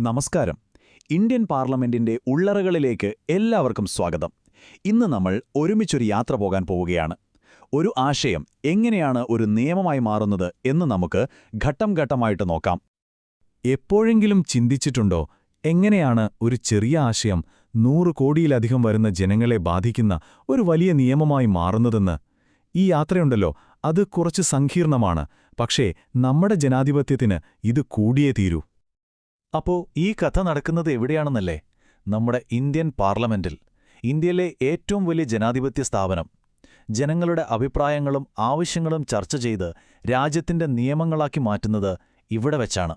നമസ്കാരം. ഇന്ത്യൻ പാർലമെന്റിന്റെ ഉള്ളറകളിലേക്ക് എല്ലാവർക്കും സ്വാഗതം. ഇന്ന് നമ്മൾ ഒരുമിച്ചൊരു യാത്ര പോകാൻ പോവുകയാണ്. ഒരു ആശയം എങ്ങനെയാണ് ഒരു നിയമമായി മാറുന്നത് എന്ന് നമുക്ക് ഘട്ടം ഘട്ടമായിട്ട് നോക്കാം. എപ്പോഴെങ്കിലും ചിന്തിച്ചിട്ടുണ്ടോ, എങ്ങനെയാണ് ഒരു ചെറിയ ആശയം 100 കോടിയിലധികം വരുന്ന ജനങ്ങളെ ബാധിക്കുന്ന ഒരു വലിയ നിയമമായി മാറുന്നതെന്ന്? ഈ യാത്രയുണ്ടല്ലോ, അത് കുറച്ച് സങ്കീർണമാണ്. പക്ഷേ നമ്മുടെ ജനാധിപത്യത്തിന് ഇത് കൂടിയേ തീരൂ. അപ്പോ ഈ കഥ നടക്കുന്നത് എവിടെയാണെന്നല്ലേ? നമ്മുടെ ഇന്ത്യൻ പാർലമെന്റിൽ, ഇന്ത്യയിലെ ഏറ്റവും വലിയ ജനാധിപത്യ സ്ഥാപനം. ജനങ്ങളുടെ അഭിപ്രായങ്ങളും ആവശ്യങ്ങളും ചർച്ച ചെയ്ത് രാജ്യത്തിന്റെ നിയമങ്ങളാക്കി മാറ്റുന്നത് ഇവിടെ വെച്ചാണ്.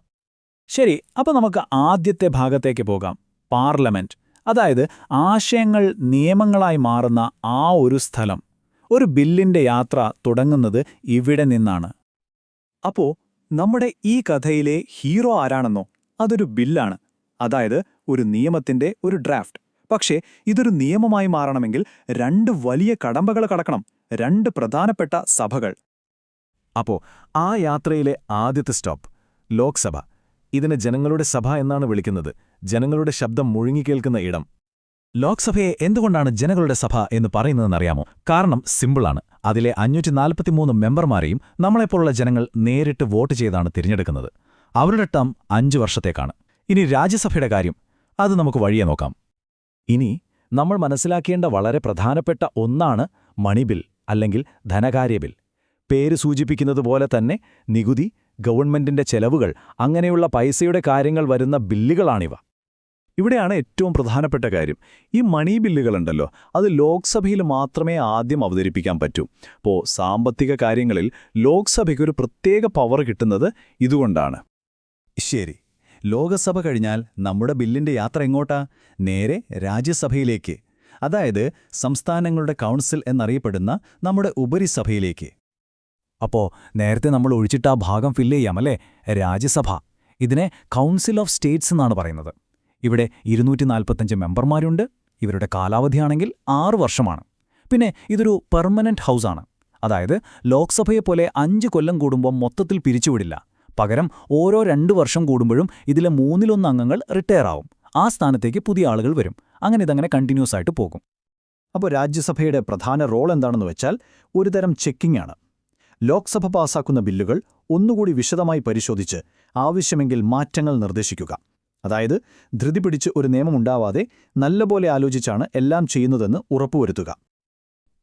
ശരി, അപ്പോൾ നമുക്ക് ആദ്യത്തെ ഭാഗത്തേക്ക് പോകാം. പാർലമെന്റ്, അതായത് ആശയങ്ങൾ നിയമങ്ങളായി മാറുന്ന ആ ഒരു സ്ഥലം. ഒരു ബില്ലിന്റെ യാത്ര തുടങ്ങുന്നത് ഇവിടെ നിന്നാണ്. അപ്പോൾ നമ്മുടെ ഈ കഥയിലെ ഹീറോ ആരാണെന്നോ? അതൊരു ബില്ലാണ്, അതായത് ഒരു നിയമത്തിന്റെ ഒരു ഡ്രാഫ്റ്റ്. പക്ഷേ ഇതൊരു നിയമമായി മാറണമെങ്കിൽ 2 വലിയ കടമ്പകൾ കടക്കണം, 2 പ്രധാനപ്പെട്ട സഭകൾ. അപ്പോ ആ യാത്രയിലെ ആദ്യത്തെ സ്റ്റോപ്പ് ലോക്സഭ. ഇതിന് ജനങ്ങളുടെ സഭ എന്നാണ് വിളിക്കുന്നത്. ജനങ്ങളുടെ ശബ്ദം മുഴുങ്ങിക്കേൾക്കുന്ന ഇടം. ലോക്സഭയെ എന്തുകൊണ്ടാണ് ജനങ്ങളുടെ സഭ എന്ന് പറയുന്നതെന്നറിയാമോ? കാരണം സിമ്പിളാണ്. അതിലെ 543 മെമ്പർമാരെയും നമ്മളെപ്പോലുള്ള ജനങ്ങൾ നേരിട്ട് വോട്ട് ചെയ്താണ് തിരഞ്ഞെടുക്കുന്നത്. അവരുടെ ടേം 5 വർഷത്തേക്കാണ്. ഇനി രാജ്യസഭയുടെ കാര്യം, അത് നമുക്ക് വഴിയെ നോക്കാം. ഇനി നമ്മൾ മനസ്സിലാക്കേണ്ട വളരെ പ്രധാനപ്പെട്ട ഒന്നാണ് മണി ബിൽ, അല്ലെങ്കിൽ ധനകാര്യ ബിൽ. പേര് സൂചിപ്പിക്കുന്നതുപോലെ തന്നെ നികുതി, ഗവൺമെന്റിന്റെ ചെലവുകൾ, അങ്ങനെയുള്ള പൈസയുടെ കാര്യങ്ങൾ വരുന്ന ബില്ലുകളാണിവ. ഇവിടെയാണ് ഏറ്റവും പ്രധാനപ്പെട്ട കാര്യം. ഈ മണി ബില്ലുകളുണ്ടല്ലോ, അത് ലോക്സഭയിൽ മാത്രമേ ആദ്യം അവതരിപ്പിക്കാൻ പറ്റൂ. അപ്പോൾ സാമ്പത്തിക കാര്യങ്ങളിൽ ലോക്സഭയ്ക്കൊരു പ്രത്യേക പവർ കിട്ടുന്നത് ഇതുകൊണ്ടാണ്. ശരി, ലോകസഭ കഴിഞ്ഞാൽ നമ്മുടെ ബില്ലിന്റെ യാത്ര എങ്ങോട്ടാ? നേരെ രാജ്യസഭയിലേക്ക്, അതായത് സംസ്ഥാനങ്ങളുടെ കൗൺസിൽ എന്നറിയപ്പെടുന്ന നമ്മുടെ ഉപരിസഭയിലേക്ക്. അപ്പോ നേരത്തെ നമ്മൾ ഒഴിച്ചിട്ട് ആ ഭാഗം ഫില്ല് ചെയ്യാമല്ലേ? രാജ്യസഭ. ഇതിനെ കൗൺസിൽ ഓഫ് സ്റ്റേറ്റ്സ് എന്നാണ് പറയുന്നത്. ഇവിടെ 245 മെമ്പർമാരുണ്ട്. ഇവരുടെ കാലാവധിയാണെങ്കിൽ 6 വർഷമാണ്. പിന്നെ ഇതൊരു പെർമനന്റ് ഹൗസാണ്. അതായത് ലോക്സഭയെപ്പോലെ 5 കൊല്ലം കൂടുമ്പോൾ മൊത്തത്തിൽ പിരിച്ചുവിടില്ല. പകരം ഓരോ 2 വർഷം കൂടുമ്പോഴും ഇതിലെ 1/3 അംഗങ്ങൾ റിട്ടയർ ആവും. ആ സ്ഥാനത്തേക്ക് പുതിയ ആളുകൾ വരും. അങ്ങനെ ഇതങ്ങനെ കണ്ടിന്യൂസ് ആയിട്ട് പോകും. അപ്പോൾ രാജ്യസഭയുടെ പ്രധാന റോൾ എന്താണെന്ന് വെച്ചാൽ ഒരുതരം ചെക്കിംഗ് ആണ്. ലോക്സഭ പാസാക്കുന്ന ബില്ലുകൾ ഒന്നുകൂടി വിശദമായി പരിശോധിച്ച് ആവശ്യമെങ്കിൽ മാറ്റങ്ങൾ നിർദ്ദേശിക്കുക. അതായത് ധൃതി പിടിച്ച് ഒരു നിയമമുണ്ടാവാതെ നല്ലപോലെ ആലോചിച്ചാണ് എല്ലാം ചെയ്യുന്നതെന്ന് ഉറപ്പുവരുത്തുക.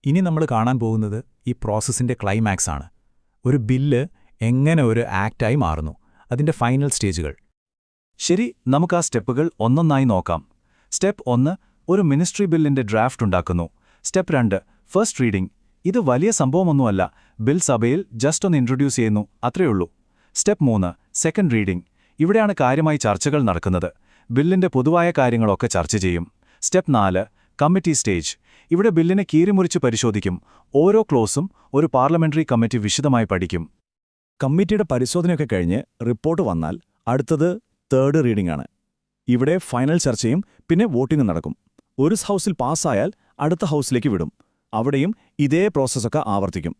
ഇനി നമ്മൾ കാണാൻ പോകുന്നത് ഈ പ്രോസസ്സിന്റെ ക്ലൈമാക്സ് ആണ്. ഒരു ബില്ല് എങ്ങനെ ഒരു ആക്റ്റായി മാറുന്നു, അതിന്റെ ഫൈനൽ സ്റ്റേജുകൾ. ശരി, നമുക്ക് ആ സ്റ്റെപ്പുകൾ ഒന്നൊന്നായി നോക്കാം. സ്റ്റെപ്പ് 1, ഒരു മിനിസ്ട്രി ബില്ലിന്റെ ഡ്രാഫ്റ്റ് ഉണ്ടാക്കുന്നു. Step 2, first reading. ഇത് വലിയ സംഭവമൊന്നുമല്ല. ബിൽ സഭയിൽ ജസ്റ്റ് ഒന്ന് ഇൻട്രൊഡ്യൂസ് ചെയ്യുന്നു, അത്രയുള്ളൂ. Step 3, second reading. ഇവിടെയാണ് കാര്യമായി ചർച്ചകൾ നടക്കുന്നത്. ബില്ലിന്റെ പൊതുവായ കാര്യങ്ങളൊക്കെ ചർച്ച ചെയ്യും. Step 4, committee stage. ഇവിടെ ബില്ലിനെ കീറിമുറിച്ച് പരിശോധിക്കും. ഓരോ ക്ലോസും ഒരു പാർലമെന്ററി കമ്മിറ്റി വിശദമായി പഠിക്കും. കമ്മിറ്റിയുടെ പരിശോധനയൊക്കെ കഴിഞ്ഞ് റിപ്പോർട്ട് വന്നാൽ അടുത്തത് തേർഡ് റീഡിംഗ് ആണ്. ഇവിടെ ഫൈനൽ ചർച്ചയും പിന്നെ വോട്ടിംഗും നടക്കും. ഒരു ഹൗസിൽ പാസ്സായാൽ അടുത്ത ഹൗസിലേക്ക് വിടും. അവിടെയും ഇതേ പ്രോസസ്സൊക്കെ ആവർത്തിക്കും.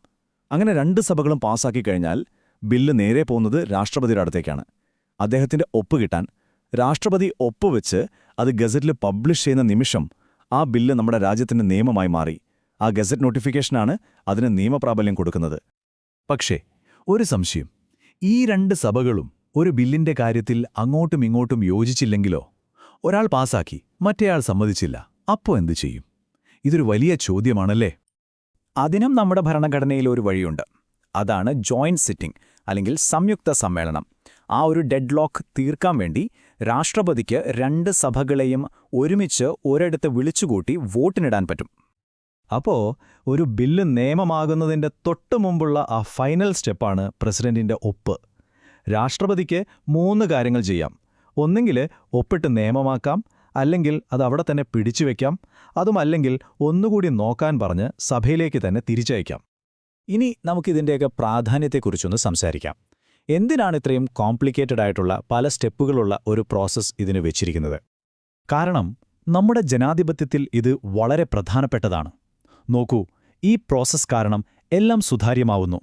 അങ്ങനെ 2 സഭകളും പാസ്സാക്കി കഴിഞ്ഞാൽ ബില്ല് നേരെ പോകുന്നത് രാഷ്ട്രപതിയുടെ അടുത്തേക്കാണ്. അദ്ദേഹത്തിന്റെ ഒപ്പ് കിട്ടാൻ രാഷ്ട്രപതി ഒപ്പുവെച്ച് അത് ഗസറ്റിൽ പബ്ലിഷ് ചെയ്യുന്ന നിമിഷം ആ ബില്ല് നമ്മുടെ രാജ്യത്തിന്റെ നിയമമായി മാറി. ആ ഗസറ്റ് നോട്ടിഫിക്കേഷനാണ് അതിന് നിയമപ്രാബല്യം കൊടുക്കുന്നത്. പക്ഷേ ഒരു സംശയം, ഈ 2 സഭകളും ഒരു ബില്ലിന്റെ കാര്യത്തിൽ അങ്ങോട്ടും ഇങ്ങോട്ടും യോജിച്ചില്ലെങ്കിലോ? ഒരാൾ പാസാക്കി, മറ്റേയാൾ സമ്മതിച്ചില്ല. അപ്പോൾ എന്തു ചെയ്യും? ഇതൊരു വലിയ ചോദ്യമാണല്ലേ? അതിനും നമ്മുടെ ഭരണഘടനയിൽ ഒരു വഴിയുണ്ട്. അതാണ് ജോയിന്റ് സിറ്റിംഗ്, അല്ലെങ്കിൽ സംയുക്ത സമ്മേളനം. ആ ഒരു ഡെഡ് ലോക്ക് തീർക്കാൻ വേണ്ടി രാഷ്ട്രപതിക്ക് 2 സഭകളെയും ഒരുമിച്ച് ഒരിടത്ത് വിളിച്ചുകൂട്ടി വോട്ടിനിടാൻ പറ്റും. അപ്പോ ഒരു ബില്ല് നിയമമാകുന്നതിന്റെ തൊട്ടുമുമ്പുള്ള ആ ഫൈനൽ സ്റ്റെപ്പാണ് പ്രസിഡന്റിന്റെ ഒപ്പ്. രാഷ്ട്രപതിക്ക് 3 കാര്യങ്ങൾ ചെയ്യാം. ഒന്നെങ്കിൽ ഒപ്പിട്ട് നിയമമാക്കാം, അല്ലെങ്കിൽ അത് അവിടെ തന്നെ പിടിച്ചുവെക്കാം, അതുമല്ലെങ്കിൽ ഒന്നുകൂടി നോക്കാൻ പറഞ്ഞ് സഭയിലേക്ക് തന്നെ തിരിച്ചയക്കാം. ഇനി നമുക്കിതിൻ്റെയൊക്കെ പ്രാധാന്യത്തെക്കുറിച്ചൊന്ന് സംസാരിക്കാം. എന്തിനാണ് ഇത്രയും കോംപ്ലിക്കേറ്റഡ് ആയിട്ടുള്ള പല സ്റ്റെപ്പുകളുള്ള ഒരു പ്രോസസ്സ് ഇതിന് വെച്ചിരിക്കുന്നത്? കാരണം നമ്മുടെ ജനാധിപത്യത്തിൽ ഇത് വളരെ പ്രധാനപ്പെട്ടതാണ്. നോക്കൂ, ഈ പ്രോസസ്സ് കാരണം എല്ലാം സുതാര്യമാവുന്നു,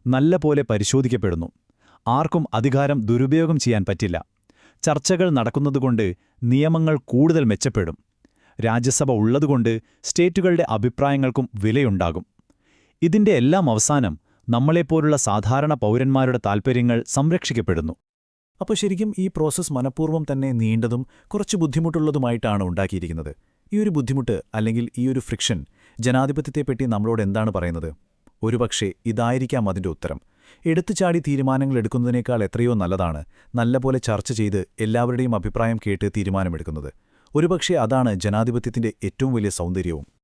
നല്ലപോലെ പരിശോധിക്കപ്പെടുന്നു. ആർക്കും അധികാരം ദുരുപയോഗം ചെയ്യാൻ പറ്റില്ല. ചർച്ചകൾ നടക്കുന്നതുകൊണ്ട് നിയമങ്ങൾ കൂടുതൽ മെച്ചപ്പെടും. രാജ്യസഭ ഉള്ളതുകൊണ്ട് സ്റ്റേറ്റുകളുടെ അഭിപ്രായങ്ങൾക്കും വിലയുണ്ടാകും. ഇതിന്റെ എല്ലാം അവസാനം നമ്മളെപ്പോലുള്ള സാധാരണ പൗരന്മാരുടെ താൽപ്പര്യങ്ങൾ സംരക്ഷിക്കപ്പെടുന്നു. അപ്പോൾ ശരിക്കും ഈ പ്രോസസ്സ് മനഃപൂർവ്വം തന്നെ നീണ്ടതും കുറച്ച് ബുദ്ധിമുട്ടുള്ളതുമായിട്ടാണ് ഉണ്ടാക്കിയിരിക്കുന്നത്. ഈ ഒരു ബുദ്ധിമുട്ട് അല്ലെങ്കിൽ ഈ ഒരു ഫ്രിക്ഷൻ ജനാധിപത്യത്തെപ്പറ്റി നമ്മളോട് എന്താണ് പറയുന്നത്? ഒരുപക്ഷെ ഇതായിരിക്കാം അതിന്റെ ഉത്തരം. എടുത്തുചാടി തീരുമാനങ്ങൾ എടുക്കുന്നതിനേക്കാൾ എത്രയോ നല്ലതാണ് നല്ലപോലെ ചർച്ച ചെയ്ത് എല്ലാവരുടെയും അഭിപ്രായം കേട്ട് തീരുമാനമെടുക്കുന്നത്. ഒരുപക്ഷെ അതാണ് ജനാധിപത്യത്തിന്റെ ഏറ്റവും വലിയ സൗന്ദര്യവും.